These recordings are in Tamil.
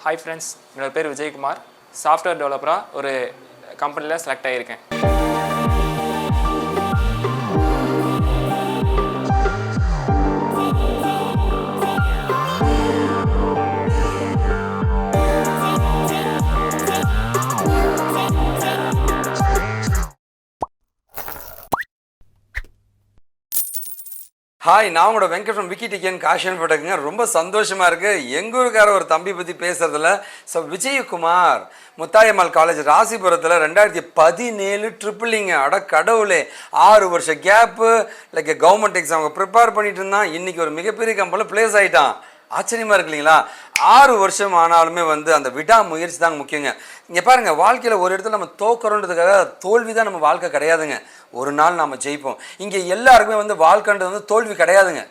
Hi friends, என்னோட பேர் விஜயகுமார். சாஃப்ட்வேர் டெவலப்பரா ஒரு கம்பெனில செலக்ட் ஆயிருக்கேன். ஹாய், நான் உங்களோட வெங்கட் ஃப்ரம் InfoTech KaaShiv போட்டேங்க. ரொம்ப சந்தோஷமாக இருக்குது எங்கள் ஊருக்கார ஒரு தம்பி பற்றி பேசுகிறதுல. ஸோ விஜயகுமார் முத்தாயம்மாள் காலேஜ் ராசிபுரத்தில் 2017 ட்ரிபிளிங்க. அட கடவுளே, 6 வருஷம் கேப்பு. லைக் கவர்மெண்ட் எக்ஸாமுக்கு ப்ரிப்பேர் பண்ணிட்டு இருந்தான். இன்றைக்கி ஒரு மிகப்பெரிய கம்பெனியில் ப்ளேஸ் ஆகிட்டான். ஆச்சரியமாக இருக்கு இல்லைங்களா? 6 வருஷம் ஆனாலுமே அந்த விடாமுயற்சி தாங்க முக்கியங்க. இங்கே பாருங்கள், வாழ்க்கையில் ஒரு இடத்துல நம்ம தோக்குறோன்றதுக்காக தோல்வி தான் நம்ம வாழ்க்கை கிடையாதுங்க. ஒரு நாள் நம்ம ஜெயிப்போம். இங்கே எல்லாருக்குமே வாழ்க்கைன்றது தோல்வி கிடையாதுங்க.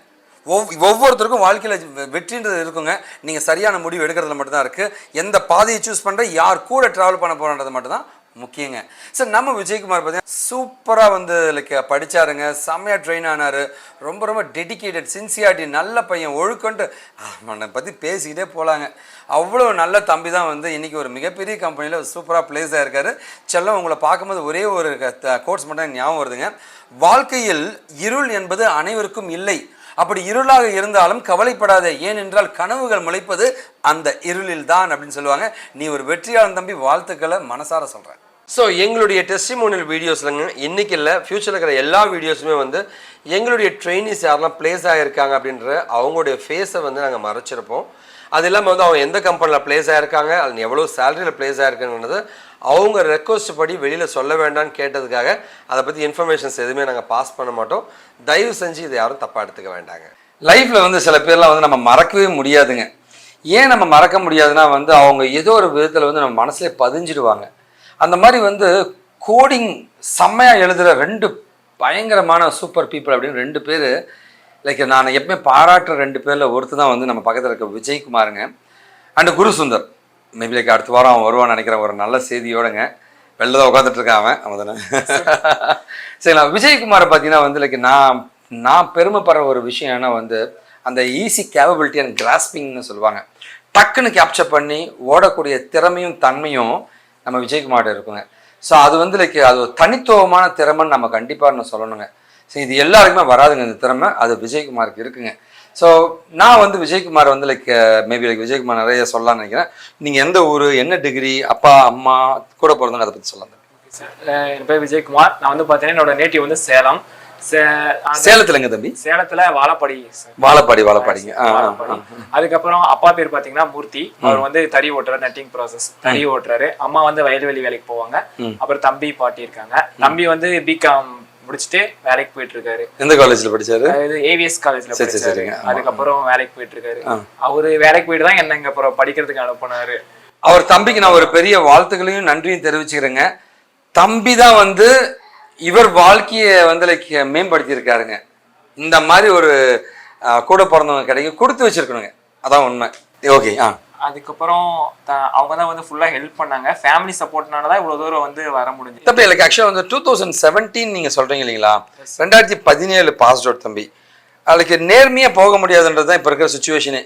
ஒவ்வொருத்தருக்கும் வாழ்க்கையில் வெற்றின்றது இருக்குங்க. நீங்கள் சரியான முடிவு எடுக்கிறதுல மட்டும்தான் இருக்குது. எந்த பாதையை சூஸ் பண்ணுற, யார் கூட ட்ராவல் பண்ண போகிறன்றது மட்டும்தான் முக்கியங்க. சார், நம்ம விஜயகுமார் பார்த்தீங்கன்னா சூப்பராக லைக் படித்தாருங்க. செம்மையாக ட்ரெயின் ஆனார். ரொம்ப டெடிக்கேட்டட், சின்சியாரிட்டி, நல்ல பையன், ஒழுக்கொண்டு அவனை பற்றி பேசிக்கிட்டே போகலாங்க. அவ்வளோ நல்ல தம்பி தான் இன்றைக்கி ஒரு மிகப்பெரிய கம்பெனியில் சூப்பராக பிளேஸ் ஆகிருக்காரு. செல்லம், உங்களை பார்க்கும்போது ஒரே ஒரு கோட்ஸ் மட்டும் ஞாபகம் வருதுங்க. வாழ்க்கையில் இருள் என்பது அனைவருக்கும் இல்லை. அப்படி இருளாக இருந்தாலும் கவலைப்படாதே, ஏனென்றால் கனவுகள் முளைப்பது அந்த இருளில் தான் அப்படின்னு சொல்லுவாங்க. நீ ஒரு வெற்றியாளன் தம்பி, வாழ்த்துக்களை மனசார சொல்கிறேன். ஸோ எங்களுடைய டெஸ்டிமோனியல் வீடியோஸ்லங்க இன்றைக்கி இல்லை, ஃப்யூச்சரில் இருக்கிற எல்லா வீடியோஸுமே எங்களுடைய ட்ரெயினிஸ் யாரெல்லாம் பிளேஸ் ஆகியிருக்காங்க அப்படின்ற அவங்களுடைய ஃபேஸை நாங்கள் மறைச்சிருப்போம். அது இல்லாமல் அவங்க எந்த கம்பெனியில் பிளேஸ் ஆகிருக்காங்க, அது எவ்வளோ சேலரியில் பிளேஸ் ஆகிருக்குன்றது அவங்க ரெக்வஸ்ட் படி வெளியில் சொல்ல வேண்டாம்னு கேட்டதுக்காக அதை பற்றி இன்ஃபர்மேஷன்ஸ் எதுவுமே நாங்கள் பாஸ் பண்ண மாட்டோம். தயவு செஞ்சு இதை யாரும் தப்பாக எடுத்துக்க வேண்டாங்க. லைஃப்பில் சில பேர்லாம் நம்ம மறக்கவே முடியாதுங்க. ஏன் நம்ம மறக்க முடியாதுன்னா அவங்க ஏதோ ஒரு விதத்தில் நம்ம மனசுலேயே பதிஞ்சிடுவாங்க. அந்த மாதிரி கோடிங் செம்மையாக எழுதுகிற 2 பயங்கரமான சூப்பர் பீப்புள் அப்படின்னு 2 பேர். லைக் நான் எப்பவுமே பாராட்டுற 2 பேரில் ஒருத்தர் தான் நம்ம பக்கத்தில் இருக்க விஜயகுமாருங்க and Guru Sundar. Maybe like அடுத்த வாரம் அவன் வருவான்னு நினைக்கிறேன், ஒரு நல்ல செய்தியோடுங்க. வெளில தான் உட்காந்துட்ருக்கான் அவன் தானே. சரிங்களா? விஜயகுமாரை பார்த்தீங்கன்னா லைக் நான் பெருமைப்படுற ஒரு விஷயம் ஏன்னா அந்த ஈஸி கேப்பபிலிட்டி அண்ட் கிராஸ்பிங்னு சொல்லுவாங்க. டக்குன்னு கேப்சர் பண்ணி ஓடக்கூடிய திறமையும் தன்மையும் நம்ம விஜயகுமார்ட்ட இருக்குங்க. ஸோ அது லைக் அது ஒரு தனித்துவமான திறமைன்னு நம்ம கண்டிப்பாக சொல்லணுங்க. ஸோ இது எல்லாருக்குமே வராதுங்க இந்த திறமை, அது விஜயகுமாருக்கு இருக்குங்க. ஸோ நான் Vijayakumar like maybe like Vijayakumar நிறைய சொல்லலாம்னு நினைக்கிறேன். நீங்கள் எந்த ஊர், என்ன டிகிரி, அப்பா அம்மா கூட பிறந்தவங்க, அதை பற்றி சொல்லலாம். என் பேர் விஜயகுமார். நான் பார்த்தீங்கன்னா என்னோட நேட்டிவ் சேலம். சேலத்துலங்க தம்பி? சேலத்துல வாழப்பாடி. வாழப்பாடிங்க. அதுக்கப்புறம் அப்பா பேர் பாத்தீங்கன்னா மூர்த்தி. அவர் தறி ஓட்டுறாரு, நட்டிங் ப்ராசஸ் தறி ஓட்டுறாரு. அம்மா வயல்வெளி வேலைக்கு போவாங்க. அப்புறம் தம்பி பாட்டி இருக்காங்க. தம்பி பிகாம் முடிச்சுட்டு வேலைக்கு போயிட்டு இருக்காரு. எந்த காலேஜ்ல படிச்சாரு? ஏவிஎஸ் காலேஜ்ல படிச்சாரு. அதுக்கப்புறம் வேலைக்கு போயிட்டு இருக்காரு. அவரு வேலைக்கு போயிட்டு தான் என்ன இங்க அப்புறம் படிக்கிறதுக்கு அனுப்புனாரு. அவர் தம்பிக்கு நான் ஒரு பெரிய வாழ்த்துக்களையும் நன்றியும் தெரிவிச்சுக்கிறேங்க. தம்பி தான் இவர் வாழ்க்கையை லைக் மேம்படுத்தி இருக்காருங்க. இந்த மாதிரி ஒரு கூட பிறந்தவங்க கிடைக்கும் கொடுத்து வச்சிருக்கணுங்க, அதான் உண்மை. ஓகே. அதுக்கப்புறம் அவங்க தான் ஃபுல்லா ஹெல்ப் பண்ணாங்க. ஃபேமிலி சப்போர்ட்னால தான் இவ்வளவு தூரம் வர முடிஞ்சு. தம்பி லைக் ஆக்சுவலாக 2017 நீங்க சொல்றீங்க இல்லைங்களா? 2017 பாஸ்ட் அவுட் தம்பி. அதுக்கு நேர்மையா போக முடியாதுன்றது தான் இப்ப இருக்கிற சுச்சுவேஷனே.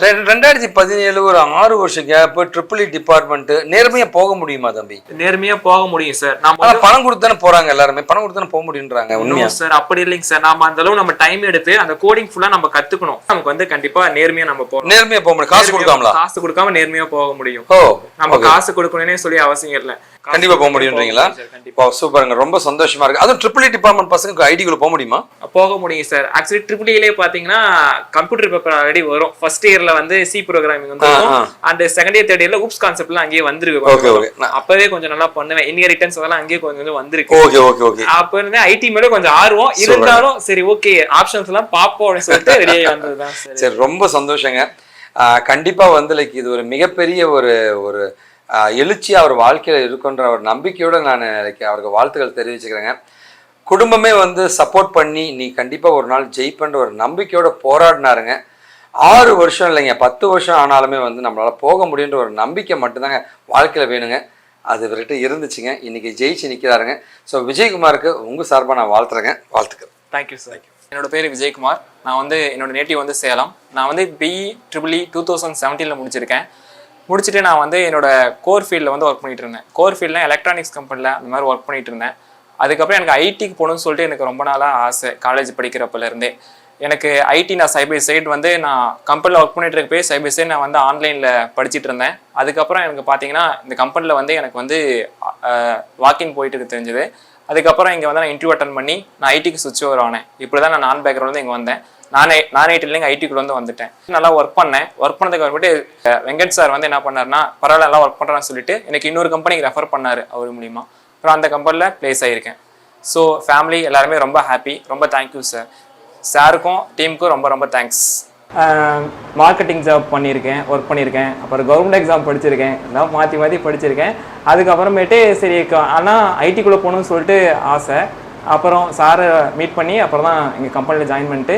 2017 ஒரு 6 வருஷம் கேப், ட்ரிபிள் டிபார்ட்மெண்ட். நேர்மையா போக முடியுமா தம்பி? நேர்மையா போக முடியும் சார். நம்ம பணம் கொடுத்தானே போறாங்க, எல்லாருமே பணம் கொடுத்தானே போக முடியுன்றாங்க. உண்மையா சார்? அப்படி இல்லைங்க சார். நாம அந்த அளவு நம்ம டைம் எடுத்து அந்த கோடிங் ஃபுல்லா நம்ம கத்துக்கணும். நமக்கு கண்டிப்பா நேர்மையா நம்ம போகணும். நேர்மையா போக முடியும். காசு கொடுக்காமலா? காசு கொடுக்காம நேர்மையா போக முடியும். நம்ம காசு கொடுக்கணும்னே சொல்லி அவசியம் இல்லை, கண்டிப்பா போக முடியும்ன்றீங்களா? சூப்பருங்க, ரொம்ப சந்தோஷமா இருக்கு. அதுவும் ட்ரிபிள் டிபார்ட்மெண்ட் பசங்க ஐடிக்குள்ள போக முடியுமா? போக முடியும் சார். ஆக்சுவலி ட்ரிபிள்இலே பாத்தீங்கன்னா கம்ப்யூட்டர் பேப்பர் ஆல்ரெடி வரும். ஃபர்ஸ்ட் இயர்ல C programming and second year third இயர்ல ஊப்ஸ் கான்செப்ட்லாம் அங்கேயே வந்திருக்கு. அப்பவே கொஞ்சம் நல்லா பண்ணுவேன். இன்ஹெரிட்டன்ஸ் அதெல்லாம் அங்கேயே கொஞ்சம் வந்திருக்கு. அப்ப இருந்து ஐடி மேல கொஞ்சம் ஆர்வம் இருந்தாலும் சரி ஓகே ஆப்ஷன்ஸ் எல்லாம் பாப்போம் அப்படின்னு சொல்லிட்டு ரெடியாகி வந்ததுதான். சரி, ரொம்ப சந்தோஷங்க. கண்டிப்பா லைக் இது ஒரு மிகப்பெரிய ஒரு எழுச்சியாக அவர் வாழ்க்கையில் இருக்குன்ற ஒரு நம்பிக்கையோடு நான் அவருக்கு வாழ்த்துக்கள் தெரிவிச்சுக்கிறேங்க. குடும்பமே சப்போர்ட் பண்ணி நீ கண்டிப்பாக ஒரு நாள் ஜெயிப்பன்ற ஒரு நம்பிக்கையோடு போராடினாருங்க. 6 வருஷம் இல்லைங்க, 10 வருஷம் ஆனாலுமே நம்மளால் போக முடியுன்ற ஒரு நம்பிக்கை மட்டும்தாங்க வாழ்க்கையில் வேணுங்க. அது இவர்கிட்ட இருந்துச்சுங்க. இன்றைக்கி ஜெயிச்சு நிற்கிறாருங்க. ஸோ விஜயகுமாருக்கு உங்கள் சார்பாக நான் வாழ்த்துறேங்க. வாழ்த்துக்கள். Thank you sir. என்னோட பேர் விஜயகுமார். நான் என்னோட நேட்டிவ் சேலம். நான் BE ட்ரிபிள் 2017 முடிச்சிருக்கேன். முடிச்சுட்டு நான் வந்து என்னோட கோர் ஃபீல்டில் வந்து ஒர்க் பண்ணிட்டு இருந்தேன். கோர் ஃபீல்டில் எலக்ட்ரானிக்ஸ் கம்பெனியில் அந்த மாதிரி ஒர்க் பண்ணிட்டு இருந்தேன். அதுக்கப்புறம் எனக்கு ஐடிக்கு போகணும்னு சொல்லிட்டு எனக்கு ரொம்ப நாளாக ஆசை. காலேஜ் படிக்கிறப்பலேருந்தே எனக்கு ஐடி நான் சைட் பை சைடு வந்து நான் கம்பெனியில் ஒர்க் பண்ணிட்டு இருக்கப்பே சைட் பை சைடு நான் வந்து ஆன்லைனில் படிச்சுட்டு இருந்தேன். அதுக்கப்புறம் எனக்கு பார்த்தீங்கன்னா இந்த கம்பெனியில் வந்து எனக்கு வந்து வாக்கின் போயிட்டு தெரிஞ்சது. அதுக்கப்புறம் இங்கே வந்து நான் இன்டர்வியூ அட்டன் பண்ணி நான் ஐடிக்கு சுவிட்ச் ஓவர் ஆனேன். இப்படி தான் நான் பேக்ரவுண்ட் வந்து இங்கே வந்தேன். நான் ஐடிலேருந்து ஐடிக்குள்ள வந்து வந்துட்டேன். நல்லா ஒர்க் பண்ணேன். ஒர்க் பண்ணதுக்கு அப்புறமேட்டு வெங்கட் சார் வந்து என்ன பண்ணாருன்னா, பரவாயில்ல நல்லா ஒர்க் பண்ணுறான்னு சொல்லிட்டு எனக்கு இன்னொரு கம்பெனிக்கு ரெஃபர் பண்ணார் அவர் மூலிமா. அப்புறம் அந்த கம்பெனியில் ப்ளேஸ் ஆகியிருக்கேன். ஸோ ஃபேமிலி எல்லாருமே ரொம்ப ஹாப்பி. ரொம்ப தேங்க்யூ சார். சாருக்கும் டீமுக்கும் ரொம்ப ரொம்ப தேங்க்ஸ். மார்க்கெட்டிங் ஜாப் பண்ணியிருக்கேன், ஒர்க் பண்ணியிருக்கேன். அப்புறம் கவர்மெண்ட் எக்ஸாம் படிச்சிருக்கேன். எல்லாம் மாற்றி படிச்சிருக்கேன். அதுக்கப்புறமேட்டு சரி ஆனால் ஐடிக்குள்ளே போகணுன்னு சொல்லிட்டு ஆசை. அப்புறம் சாரை மீட் பண்ணி அப்புறம் தான் எங்கள் கம்பெனியில் ஜாயின் பண்ணிட்டு